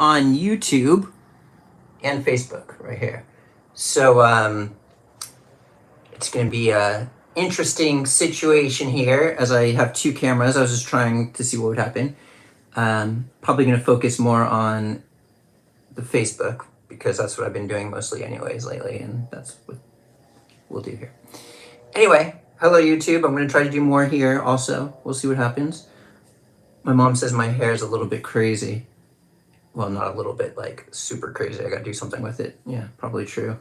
on YouTube and Facebook right here. So it's going to be a interesting situation here as I have two cameras. I was just trying to see what would happen. Probably going to focus more on the Facebook because that's what I've been doing mostly anyways lately, and that's what we'll do here. Anyway, hello YouTube. I'm going to try to do more here also. We'll see what happens. My mom says my hair is a little bit crazy. Well, not a little bit, like super crazy. I got to do something with it. Yeah, probably true.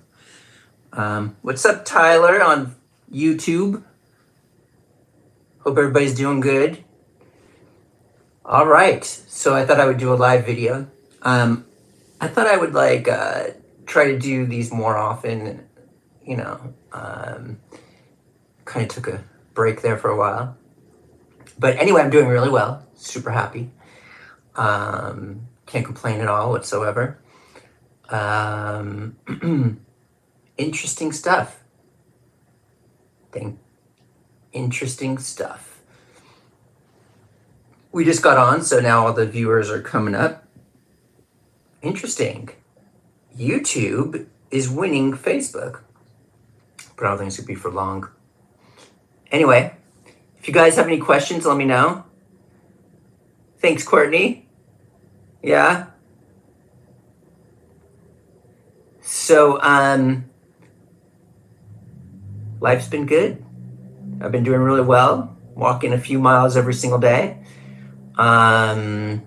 What's up, Tyler, on YouTube? Hope everybody's doing good. All right, so I thought I would do a live video. I thought I would try to do these more often, you know. Kind of took a break there for a while. But anyway, I'm doing really well. Super happy. Can't complain at all whatsoever. Interesting stuff. Interesting stuff. We just got on, so now all the viewers are coming up. Interesting. YouTube is winning Facebook. But I don't think it's going to be for long. Anyway, if you guys have any questions, let me know. Thanks, Courtney. Yeah. So, life's been good. I've been doing really well. Walking a few miles every single day. Happy.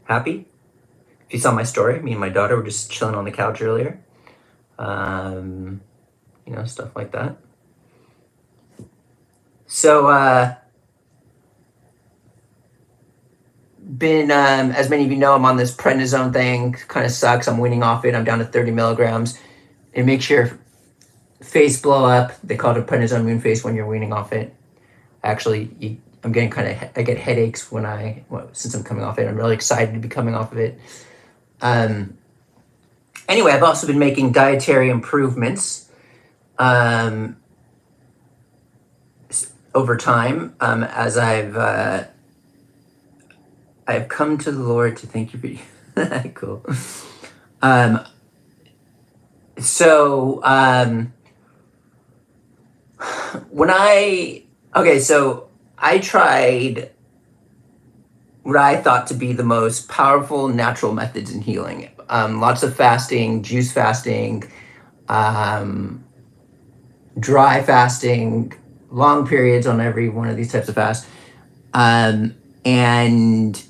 If you saw my story, me and my daughter were just chilling on the couch earlier. You know, stuff like that. So, as many of you know, I'm on this prednisone thing. Kind of sucks. I'm weaning off it. I'm down to 30 milligrams. It makes your face blow up. They call it a prednisone moon face when you're weaning off it. Actually, I'm getting I get headaches since I'm coming off it. I'm really excited to be coming off of it. Anyway, I've also been making dietary improvements over time as I've come to the Lord to thank you for cool. So I tried what I thought to be the most powerful natural methods in healing. Lots of fasting, juice fasting, dry fasting, long periods on every one of these types of fasts. And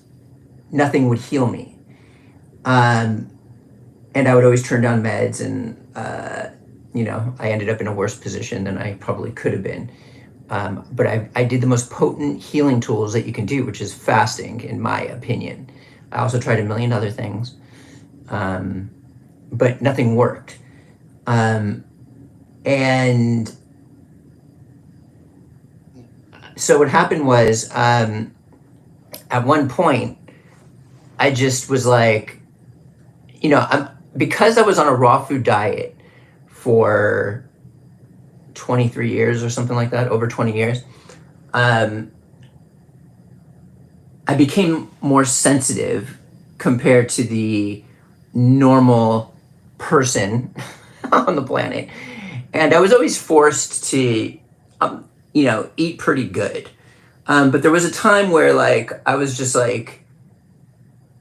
nothing would heal me. And I would always turn down meds, and I ended up in a worse position than I probably could have been. But I did the most potent healing tools that you can do, which is fasting, in my opinion. I also tried a million other things, but nothing worked. And so what happened was, at one point, I just was like, because I was on a raw food diet for 23 years or something like that, over 20 years, I became more sensitive compared to the normal person on the planet. And I was always forced to, eat pretty good. But there was a time where I was just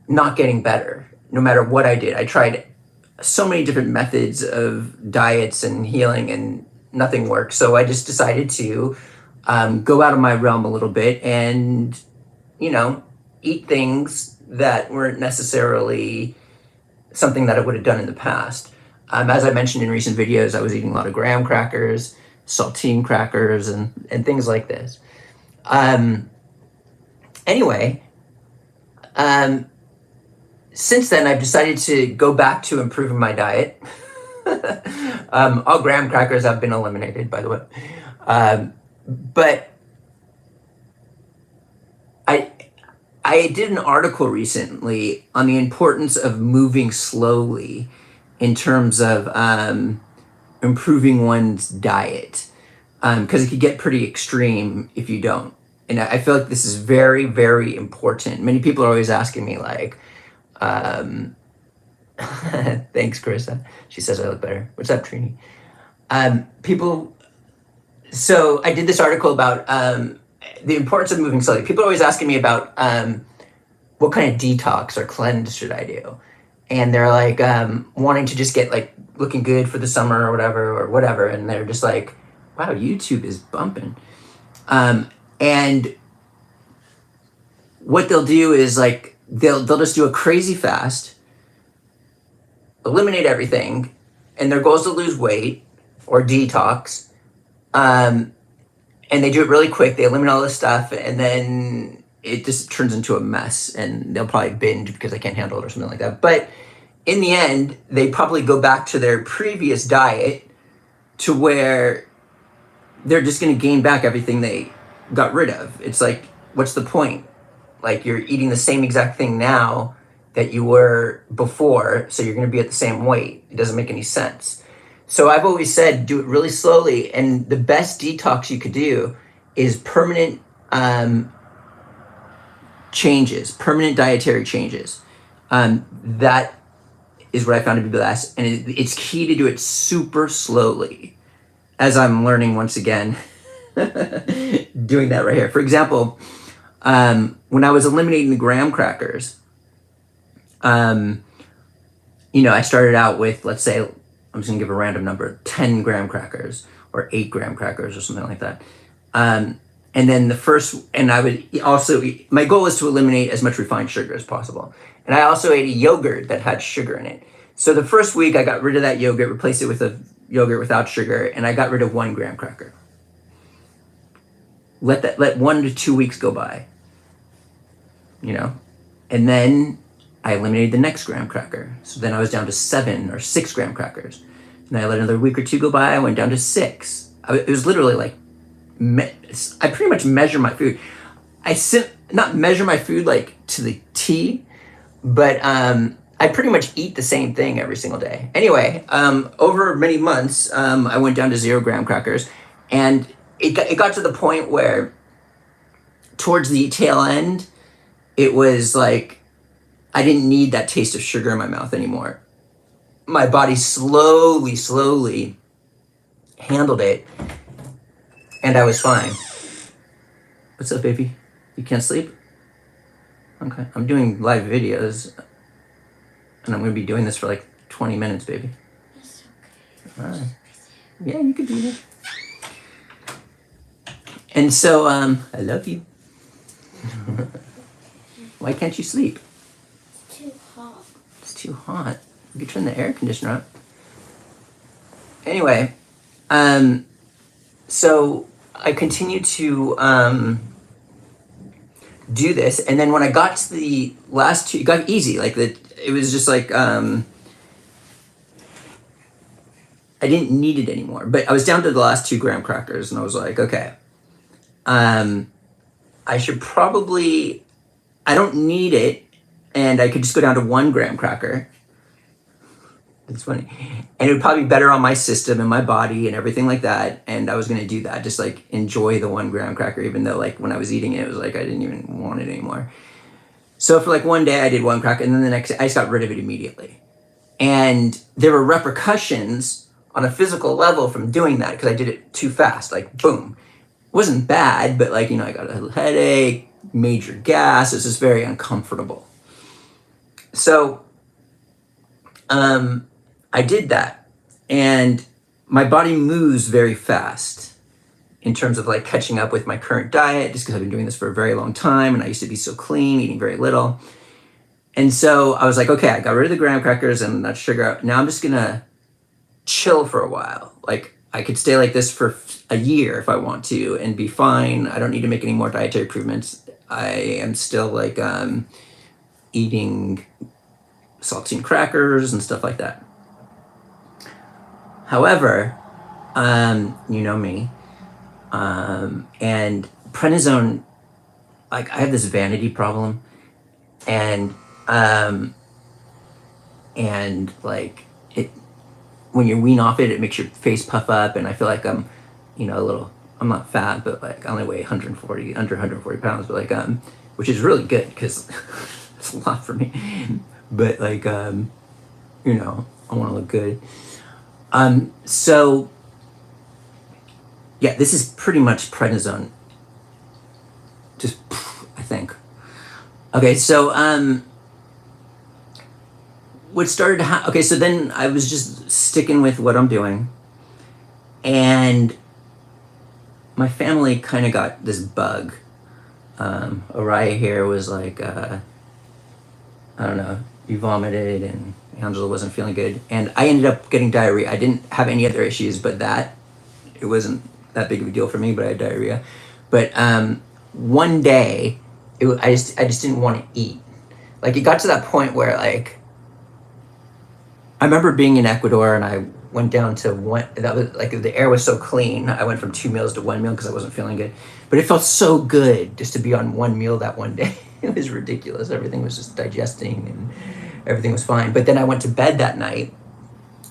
not getting better no matter what I did. I tried so many different methods of diets and healing and nothing worked. So I just decided to go out of my realm a little bit and, eat things that weren't necessarily something that I would have done in the past. As I mentioned in recent videos, I was eating a lot of graham crackers, saltine crackers, and things like this. Anyway, since then, I've decided to go back to improving my diet. All graham crackers have been eliminated, by the way. But I did an article recently on the importance of moving slowly in terms of improving one's diet, because it could get pretty extreme if you don't. And I feel like this is very, very important. Many people are always asking me Um, thanks, Carissa. She says I look better. What's up, Trini? People. So I did this article about the importance of moving slowly. People are always asking me about what kind of detox or cleanse should I do, and they're like wanting to just get like looking good for the summer or whatever, and they're just like, wow, YouTube is bumping. And what they'll do is like they'll just do a crazy fast, eliminate everything, and their goal is to lose weight or detox. And they do it really quick. They eliminate all this stuff, and then it just turns into a mess, and they'll probably binge because they can't handle it or something like that. But in the end, they probably go back to their previous diet to where they're just going to gain back everything they got rid of. It's like, what's the point? Like, you're eating the same exact thing now that you were before, so you're going to be at the same weight. It doesn't make any sense. So I've always said, do it really slowly, and the best detox you could do is permanent changes, permanent dietary changes. That is what I found to be best, and it's key to do it super slowly, as I'm learning once again, doing that right here. For example, when I was eliminating the graham crackers, I started out with, let's say, I'm just gonna give a random number, 10 graham crackers or 8 graham crackers or something like that. And then I would also my goal is to eliminate as much refined sugar as possible. And I also ate a yogurt that had sugar in it. So the first week I got rid of that yogurt, replaced it with a yogurt without sugar, and I got rid of 1 graham cracker. Let 1 to 2 weeks go by, and then I eliminated the next graham cracker. So then I was down to 7 or 6 graham crackers. And I let another week or two go by. I went down to 6. It was literally like, I pretty much measure my food. Not measure my food like to the T, but I pretty much eat the same thing every single day. Anyway, over many months, I went down to 0 graham crackers, and it got to the point where towards the tail end, it was like, I didn't need that taste of sugar in my mouth anymore. My body slowly handled it, and I was fine. What's up, baby? You can't sleep? Okay. I'm doing live videos, and I'm going to be doing this for like 20 minutes, baby. That's okay. All right. Yeah, you can do that. And so, I love you. Why can't you sleep? It's too hot. It's too hot. You can turn the air conditioner up. Anyway, so I continued to do this, and then when I got to the last 2, it got easy. Like it was just like I didn't need it anymore. But I was down to the last 2 graham crackers, and I was like, okay, I should probably. I don't need it, and I could just go down to 1 graham cracker. It's funny. And it would probably be better on my system and my body and everything like that. And I was going to do that, just like enjoy the 1 graham cracker, even though like when I was eating it, it was like I didn't even want it anymore. So for like one day I did 1 cracker, and then the next day I just got rid of it immediately. And there were repercussions on a physical level from doing that because I did it too fast, like boom. It wasn't bad, but like, I got a headache, major gas. It was just very uncomfortable. So, I did that, and my body moves very fast in terms of like catching up with my current diet, just because I've been doing this for a very long time, and I used to be so clean, eating very little. And so I was like, okay, I got rid of the graham crackers and that sugar. Now I'm just gonna chill for a while. Like I could stay like this for a year if I want to and be fine. I don't need to make any more dietary improvements. I am still like eating saltine crackers and stuff like that. However, you know me, and prednisone, like I have this vanity problem, and like it, when you wean off it, it makes your face puff up, and I feel like I'm, a little, I'm not fat, but like I only weigh under 140 pounds, but like, which is really good because it's a lot for me. but like, you know, I want to look good. So yeah, this is pretty much prednisone. Just, I think. Okay, so what started to okay, so then I was just sticking with what I'm doing, and my family kind of got this bug. Araya here was like, I don't know, you vomited, and Angela wasn't feeling good, and I ended up getting diarrhea. I didn't have any other issues, but it wasn't that big of a deal for me, but I had diarrhea. But one day, I just didn't want to eat. Like, it got to that point where, like, I remember being in Ecuador, and I went down to one. That was like, the air was so clean. I went from 2 meals to 1 meal because I wasn't feeling good. But it felt so good just to be on 1 meal that one day. It was ridiculous. Everything was just digesting, and everything was fine. But then I went to bed that night.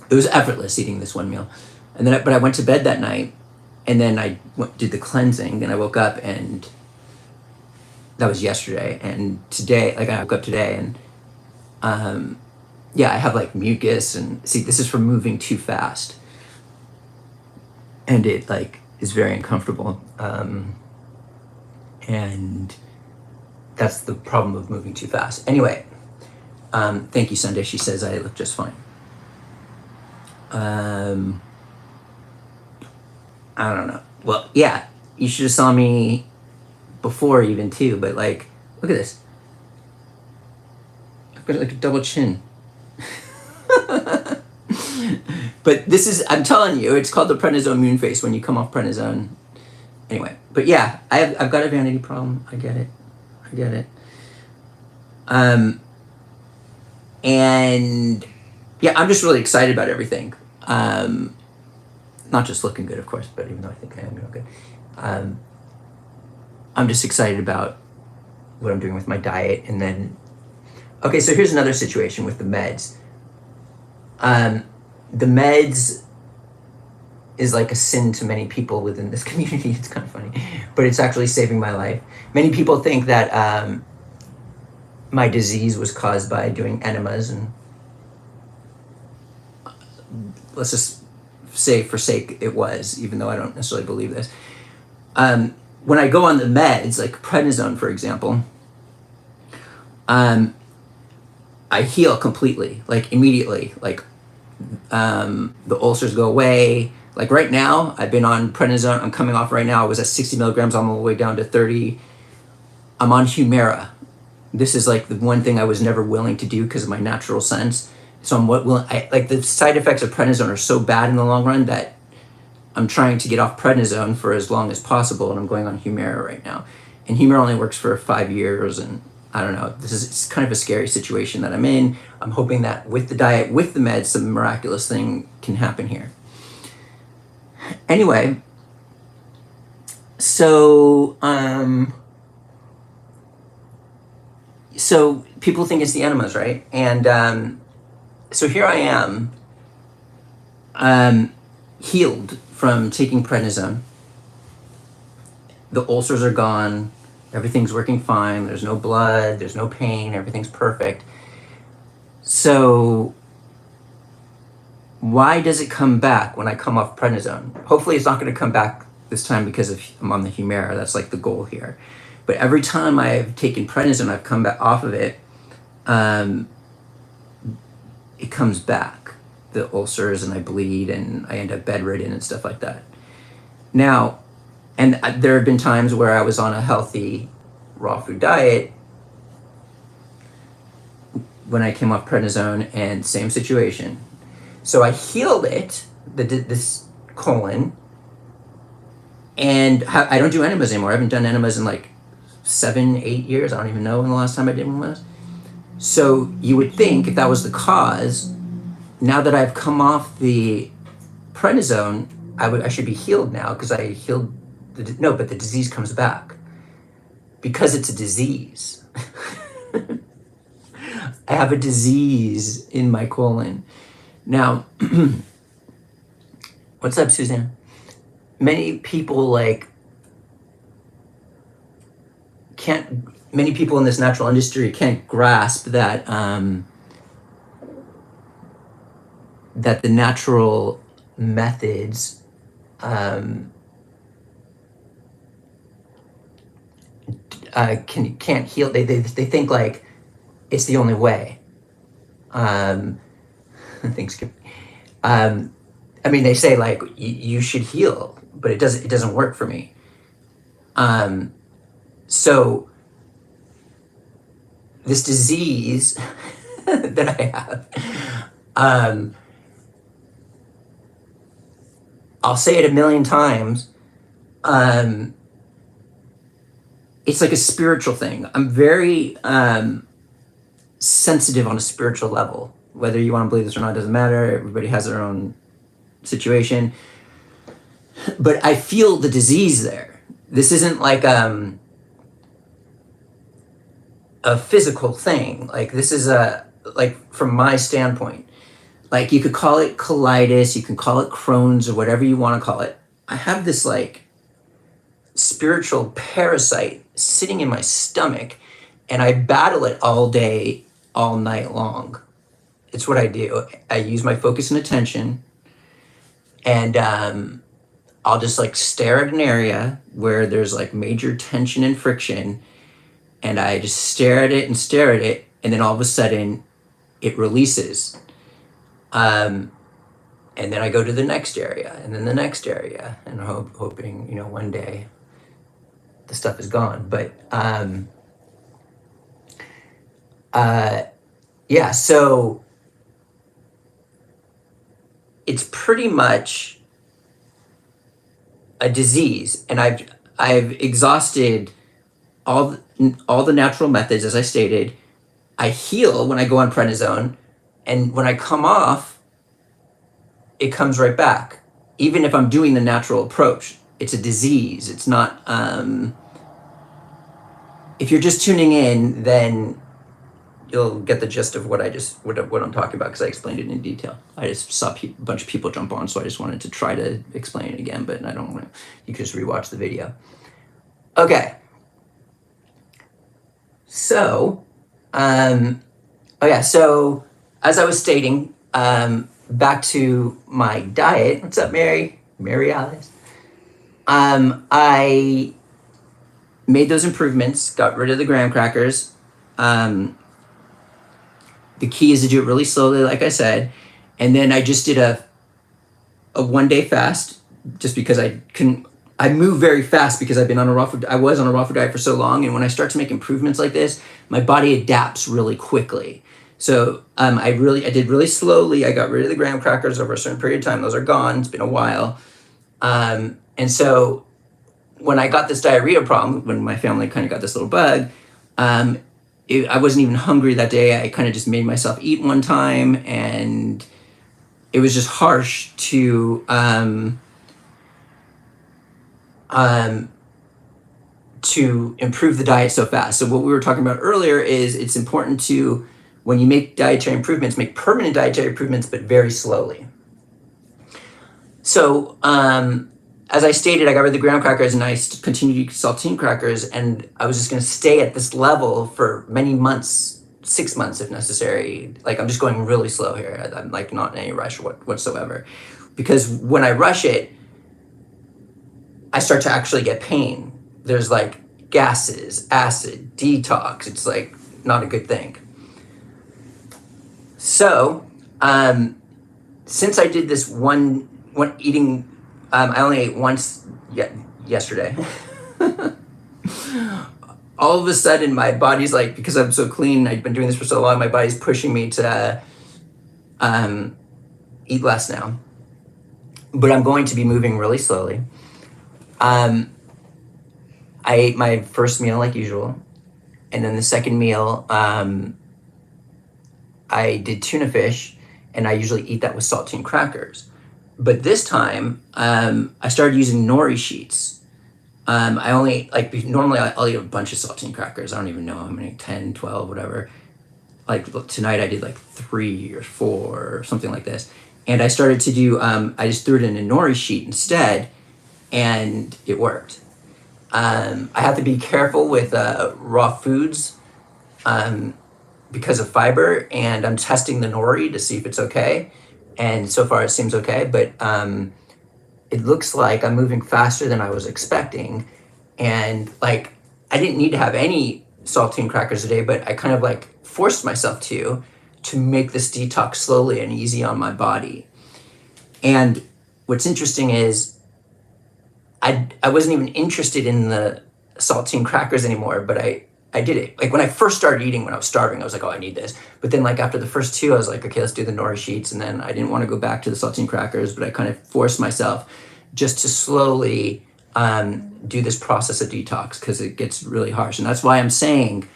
It was effortless eating this 1 meal, and then but I went to bed that night, and then did the cleansing, and I woke up, and that was yesterday. And today, like, I woke up today, and yeah, I have like mucus, and see, this is from moving too fast, and it like is very uncomfortable, and that's the problem of moving too fast. Anyway, thank you, Sunday. She says I look just fine. I don't know. Well, yeah, you should have saw me before even too, but like, look at this. I've got like a double chin. But this is, I'm telling you, it's called the prednisone moon face when you come off prednisone. Anyway, but yeah, I've got a vanity problem. I get it. And yeah, I'm just really excited about everything. Not just looking good, of course, but even though I think I am doing good. I'm just excited about what I'm doing with my diet. And then, okay, so here's another situation with the meds. The meds is like a sin to many people within this community. It's kind of funny, but it's actually saving my life. Many people think that my disease was caused by doing enemas, and let's just say for sake it was, even though I don't necessarily believe this. When I go on the meds, like prednisone, for example, I heal completely, like immediately. Like, the ulcers go away. Like right now, I've been on prednisone. I'm coming off right now. I was at 60 milligrams. I'm all the way down to 30. I'm on Humira. This is like the one thing I was never willing to do because of my natural sense. So like the side effects of prednisone are so bad in the long run that I'm trying to get off prednisone for as long as possible, and I'm going on Humira right now. And Humira only works for 5 years, and I don't know. It's kind of a scary situation that I'm in. I'm hoping that with the diet, with the meds, some miraculous thing can happen here. Anyway, so so people think it's the enemas, right? And so here I am, healed from taking prednisone. The ulcers are gone. Everything's working fine. There's no blood. There's no pain. Everything's perfect. So why does it come back when I come off prednisone? Hopefully it's not going to come back this time because I'm on the Humira. That's like the goal here. But every time I've taken prednisone, I've come back off of it, it comes back. The ulcers, and I bleed, and I end up bedridden and stuff like that. Now, and there have been times where I was on a healthy raw food diet when I came off prednisone, and same situation. So I healed it, this colon, and I don't do enemas anymore. I haven't done enemas in like 7-8 years. I don't even know when the last time I did one was. So you would think if that was the cause, now that I've come off the prednisone, I should be healed now because I healed. No, but the disease comes back because it's a disease. I have a disease in my colon. Now, what's up, Suzanne? Many people many people in this natural industry can't grasp that that the natural methods can't heal. They think like it's the only way. Thanks. I mean, they say like you should heal, but it doesn't work for me. So this disease that I have, I'll say it a million times. It's like a spiritual thing. I'm very sensitive on a spiritual level. Whether you want to believe this or not doesn't matter. Everybody has their own situation. But I feel the disease there. This isn't like a physical thing. Like this is like from my standpoint. Like you could call it colitis, you can call it Crohn's or whatever you want to call it. I have this like spiritual parasite sitting in my stomach, and I battle it all day, all night long. It's what I do. I use my focus and attention, and I'll just like stare at an area where there's like major tension and friction, and I just stare at it, and then all of a sudden it releases. And then I go to the next area, and then the next area, and hoping, one day the stuff is gone. But yeah, so it's pretty much a disease, and I've exhausted all the natural methods, as I stated. I heal when I go on prednisone, and when I come off, it comes right back. Even if I'm doing the natural approach, it's a disease. It's not. If you're just tuning in, then you'll get the gist of what I'm talking about, because I explained it in detail. I just saw a bunch of people jump on, so I just wanted to try to explain it again, but I don't want to. You can just rewatch the video. Okay. So, so as I was stating, back to my diet. What's up, Mary? Mary Alice. I made those improvements, got rid of the graham crackers. The key is to do it really slowly, like I said. And then I just did a 1 day fast, just because I move very fast because I was on a raw food diet for so long. And when I start to make improvements like this, my body adapts really quickly. So I did really slowly. I got rid of the graham crackers over a certain period of time. Those are gone. It's been a while. And so when I got this diarrhea problem, when my family kind of got this little bug, I wasn't even hungry that day. I kind of just made myself eat one time, and it was just harsh to improve the diet so fast. So what we were talking about earlier is it's important to, when you make dietary improvements, make permanent dietary improvements, but very slowly. So as I stated, I got rid of the graham crackers, and I continued to eat saltine crackers, and I was just going to stay at this level for many months, 6 months if necessary. Like, I'm just going really slow here. I'm like not in any rush whatsoever, because when I rush it, I start to actually get pain. There's like gases, acid, detox. It's like not a good thing. So, since I did this one eating, I only ate once yesterday. All of a sudden, my body's like, because I'm so clean, I've been doing this for so long, my body's pushing me to eat less now. But I'm going to be moving really slowly. I ate my first meal like usual. And then the second meal, I did tuna fish, and I usually eat that with saltine crackers. But this time, I started using nori sheets. I only, normally I'll eat a bunch of saltine crackers. I don't even know how many, 10, 12, whatever. Like tonight I did like 3 or 4 or something like this. And I started to do, I just threw it in a nori sheet instead, and it worked. I have to be careful with raw foods because of fiber, and I'm testing the nori to see if it's okay. and so far it seems okay. But it looks like I'm moving faster than I was expecting, and like I didn't need to have any saltine crackers a day, but I kind of like forced myself to make this detox slowly and easy on my body. And what's interesting is I wasn't even interested in the saltine crackers anymore, but I did it. Like when I first started eating, when I was starving, I was like, oh, I need this. But then like after the first two, I was like, okay, let's do the nori sheets. And then I didn't want to go back to the saltine crackers, but I kind of forced myself just to slowly do this process of detox, because it gets really harsh. And that's why I'm saying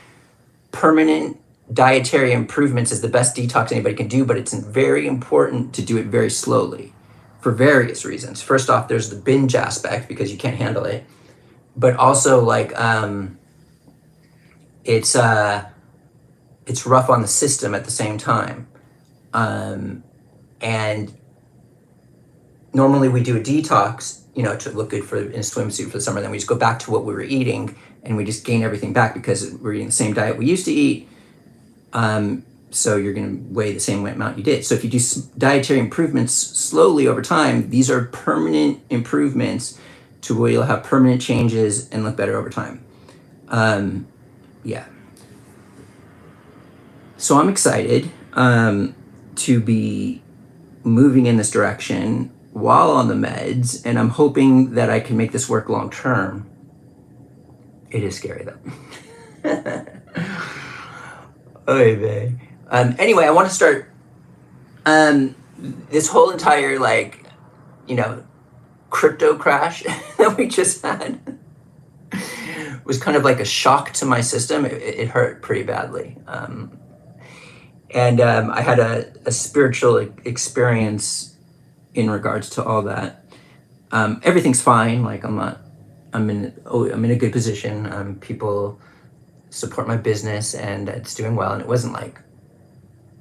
permanent dietary improvements is the best detox anybody can do, but it's very important to do it very slowly for various reasons. First off, there's the binge aspect because you can't handle it, but also like it's rough on the system at the same time. And normally we do a detox, you know, to look good for in a swimsuit for the summer. Then we just go back to what we were eating, and we just gain everything back because we're eating the same diet we used to eat. So you're going to weigh the same amount you did. So if you do dietary improvements slowly over time, these are permanent improvements to where you'll have permanent changes and look better over time. Yeah. So I'm excited to be moving in this direction while on the meds, and I'm hoping that I can make this work long term. It is scary though. Oy vey. Anyway, I want to start this whole entire like, you know, crypto crash that we just had was kind of like a shock to my system. It hurt pretty badly. And I had a spiritual experience in regards to all that. Everything's fine. Like I'm in a good position. People support my business and it's doing well. And it wasn't like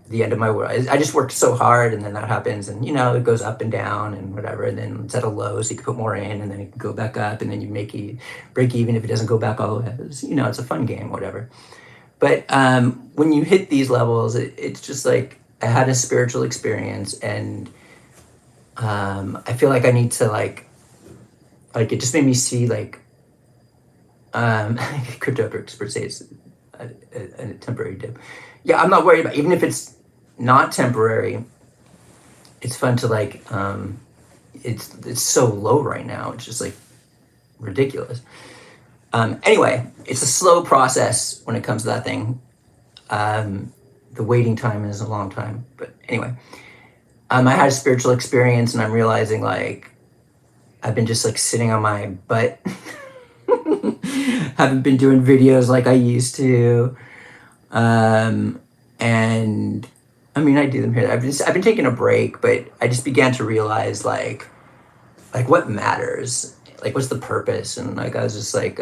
the end of my world. I just worked so hard, and then that happens, and you know, it goes up and down and whatever, and then it's at a low, so you can put more in, and then it can go back up, and then you break even if it doesn't go back all the way. You know, it's a fun game, whatever. But when you hit these levels, it's just like I had a spiritual experience, and I feel like I need to like it just made me see like crypto experts say it's a temporary dip. Yeah, I'm not worried about, even if it's not temporary, it's fun to like it's so low right now, it's just like ridiculous. Anyway, it's a slow process when it comes to that thing. The waiting time is a long time, but anyway, I had a spiritual experience, and I'm realizing like I've been just like sitting on my butt. Haven't been doing videos like I used to, and I mean, I do them here. I've been taking a break, but I just began to realize like what matters, like what's the purpose, and like I was just like,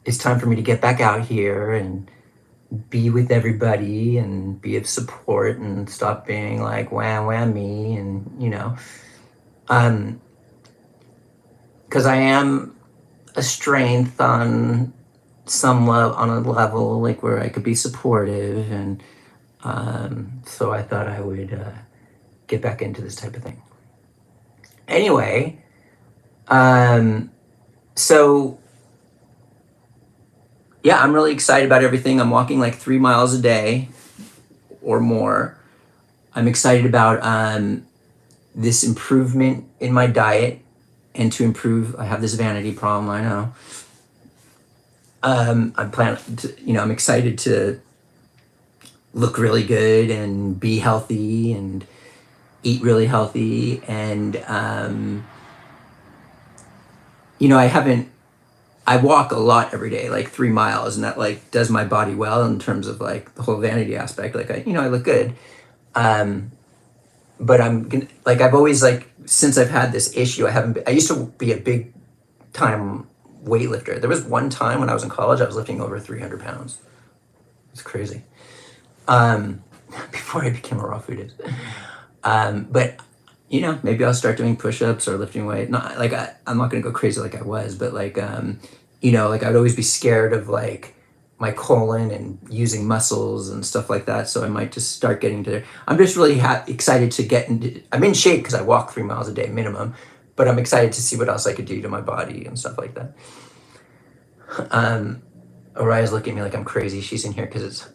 it's time for me to get back out here and be with everybody and be of support and stop being like wham me, and you know, because I am a strength on on a level like where I could be supportive, and so I thought I would get back into this type of thing. Anyway, so yeah, I'm really excited about everything. I'm walking like 3 miles a day or more. I'm excited about this improvement in my diet, and to improve, I have this vanity problem, I know. I'm excited to look really good and be healthy and eat really healthy. And, I walk a lot every day, like 3 miles, and that like does my body well in terms of like the whole vanity aspect. Like I look good. But I've always like, since I've had this issue, I used to be a big time weightlifter. There was one time when I was in college, I was lifting over 300 pounds. It's crazy. Before I became a raw foodist. But maybe I'll start doing push-ups or lifting weight. Not like I'm not going to go crazy like I was, but like, like I would always be scared of like my colon and using muscles and stuff like that. So I might just start getting to there. I'm just really excited to get into. I'm in shape because I walk 3 miles a day minimum, but I'm excited to see what else I could do to my body and stuff like that. Araya's looking at me like I'm crazy. She's in here because it's.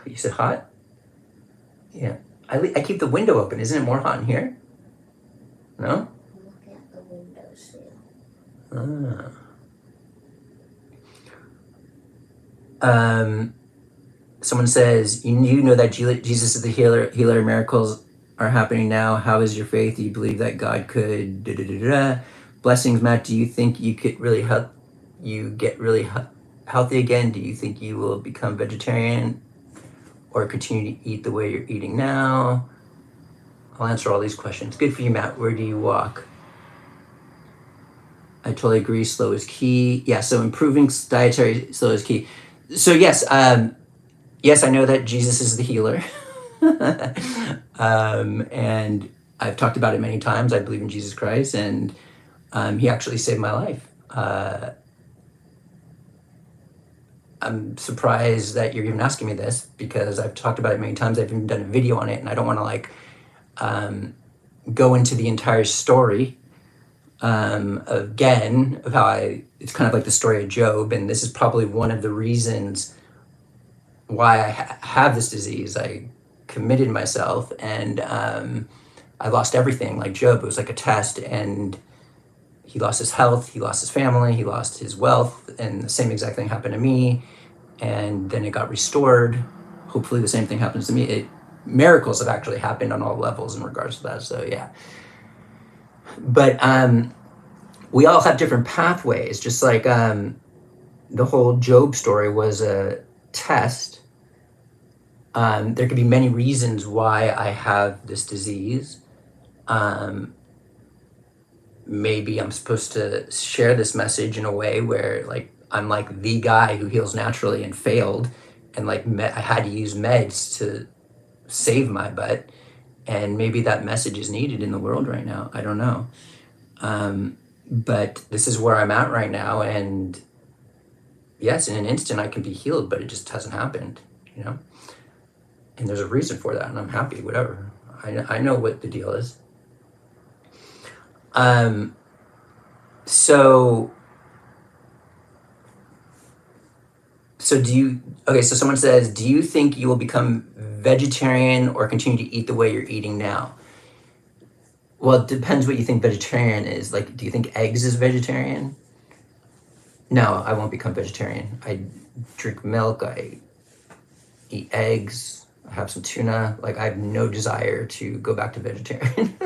You said hot? Yeah. I keep the window open. Isn't it more hot in here? No? Look at the windowsill. Someone says, you know that Jesus is the healer, miracles are happening now. How is your faith? Do you believe that God could Blessings, Matt. Do you think you could really help you get really healthy again? Do you think you will become vegetarian or continue to eat the way you're eating now? I'll answer all these questions. Good for you, Matt. Where do you walk? I totally agree. Slow is key. Yeah, so improving dietary slow is key. So yes, yes, I know that Jesus is the healer. And I've talked about it many times. I believe in Jesus Christ, and he actually saved my life. I'm surprised that you're even asking me this because I've talked about it many times. I've even done a video on it, and I don't want to go into the entire story again of how it's kind of like the story of Job, and this is probably one of the reasons why I have this disease. I committed myself, and I lost everything like Job. It was like a test, and he lost his health, he lost his family, he lost his wealth, and the same exact thing happened to me, and then it got restored. Hopefully the same thing happens to me. Miracles have actually happened on all levels in regards to that, so yeah. But we all have different pathways, just like the whole Job story was a test. There could be many reasons why I have this disease. Maybe I'm supposed to share this message in a way where like I'm like the guy who heals naturally and failed, and like I had to use meds to save my butt, and maybe that message is needed in the world right now. I don't know. But this is where I'm at right now, and yes, in an instant I can be healed, but it just hasn't happened, you know? And there's a reason for that, and I'm happy, whatever. I know what the deal is. So do you, okay, so someone says, do you think you will become vegetarian or continue to eat the way you're eating now? Well, it depends what you think vegetarian is. Like, do you think eggs is vegetarian? No, I won't become vegetarian. I drink milk, I eat eggs, I have some tuna. Like, I have no desire to go back to vegetarian.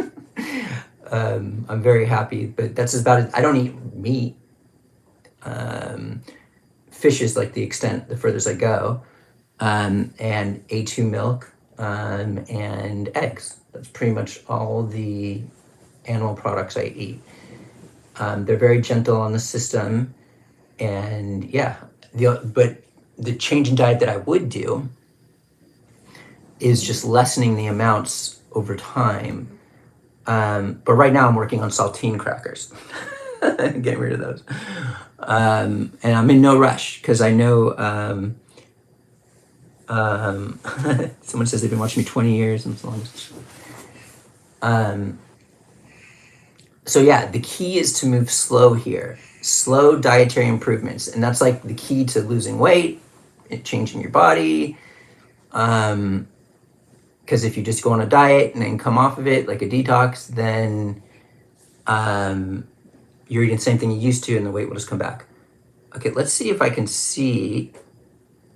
I'm very happy, but that's about it. I don't eat meat. Fish is like the furthest I go. And A2 milk, and eggs. That's pretty much all the animal products I eat. They're very gentle on the system, and yeah. But the change in diet that I would do is just lessening the amounts over time. But right now I'm working on saltine crackers, getting rid of those. And I'm in no rush because I know someone says they've been watching me 20 years and so on. So yeah, the key is to move slow here. Slow dietary improvements. And that's like the key to losing weight, changing your body. Because if you just go on a diet and then come off of it, like a detox, then you're eating the same thing you used to and the weight will just come back. Okay, let's see if I can see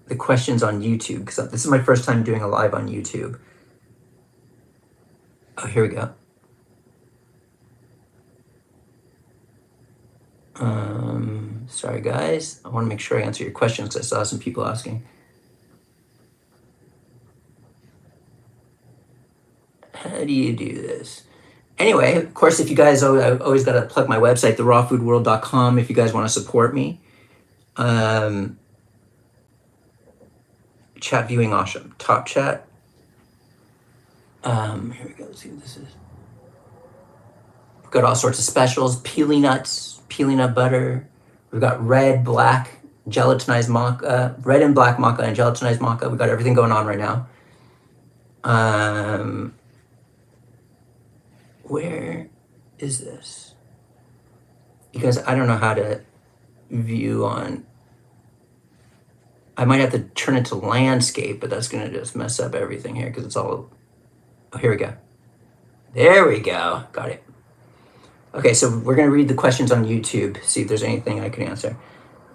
the questions on YouTube, because this is my first time doing a live on YouTube. Oh, here we go. Sorry guys, I want to make sure I answer your questions because I saw some people asking. How do you do this? Anyway, of course, if you guys, I always got to plug my website, therawfoodworld.com, if you guys want to support me. Chat viewing awesome. Top chat. Here we go. Let's see what this is. We've got all sorts of specials. Peely nuts, peely nut butter. We've got red, black gelatinized maca, red and black maca and gelatinized maca. We got everything going on right now. Where is this? Because I don't know how to view on. I might have to turn it to landscape, but that's gonna just mess up everything here because it's all. Oh, here we go. There we go. Got it. Okay, so we're gonna read the questions on YouTube. See if there's anything I can answer.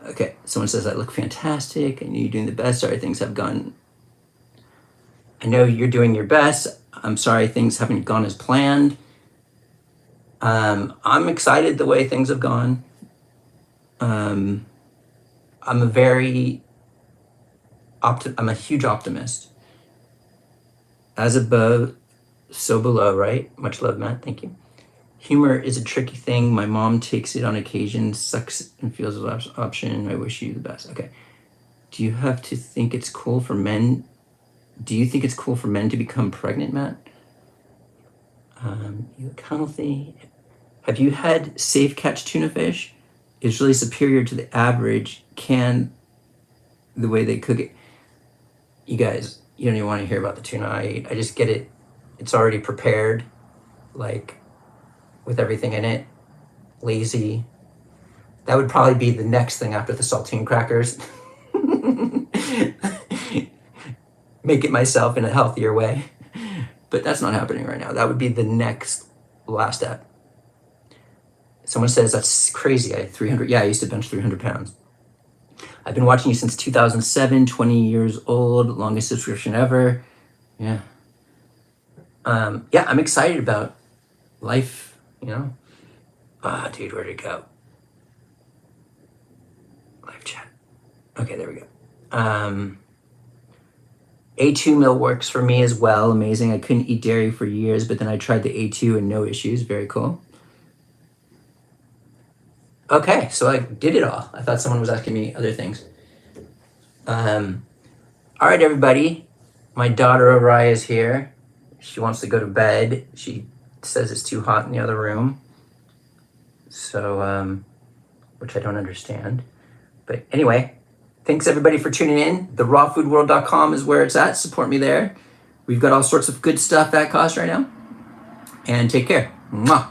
Okay, someone says I look fantastic. I know you're doing the best. Sorry, things have gone. I know you're doing your best. I'm sorry things haven't gone as planned. I'm excited the way things have gone. I'm a huge optimist. As above, so below, right? Much love, Matt. Thank you. Humor is a tricky thing. My mom takes it on occasion, sucks and feels the last option. I wish you the best. Okay. Do you have to think it's cool for men? Do you think it's cool for men to become pregnant, Matt? You look healthy. Have you had safe catch tuna fish? It's really superior to the average can, the way they cook it. You guys, you don't even want to hear about the tuna I eat. I just get it. It's already prepared, like with everything in it. Lazy. That would probably be the next thing after the saltine crackers. Make it myself in a healthier way. But that's not happening right now. That would be the next last step. Someone says that's crazy. I had 300. Yeah, I used to bench 300 pounds. I've been watching you since 2007, 20 years old, longest subscription ever. Yeah. Yeah, I'm excited about life, you know. Dude, where'd it go? Live chat. Okay, there we go. A2 meal works for me as well. Amazing. I couldn't eat dairy for years, but then I tried the A2 and no issues. Very cool. Okay, so I did it all. I thought someone was asking me other things. All right, everybody. My daughter Oriya is here. She wants to go to bed. She says it's too hot in the other room. So, which I don't understand. But anyway, thanks everybody for tuning in. TheRawFoodWorld.com is where it's at. Support me there. We've got all sorts of good stuff at cost right now. And take care. Mwah.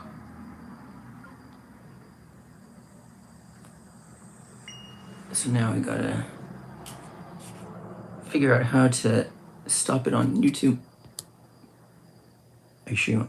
So now I gotta figure out how to stop it on YouTube. Are you sure you want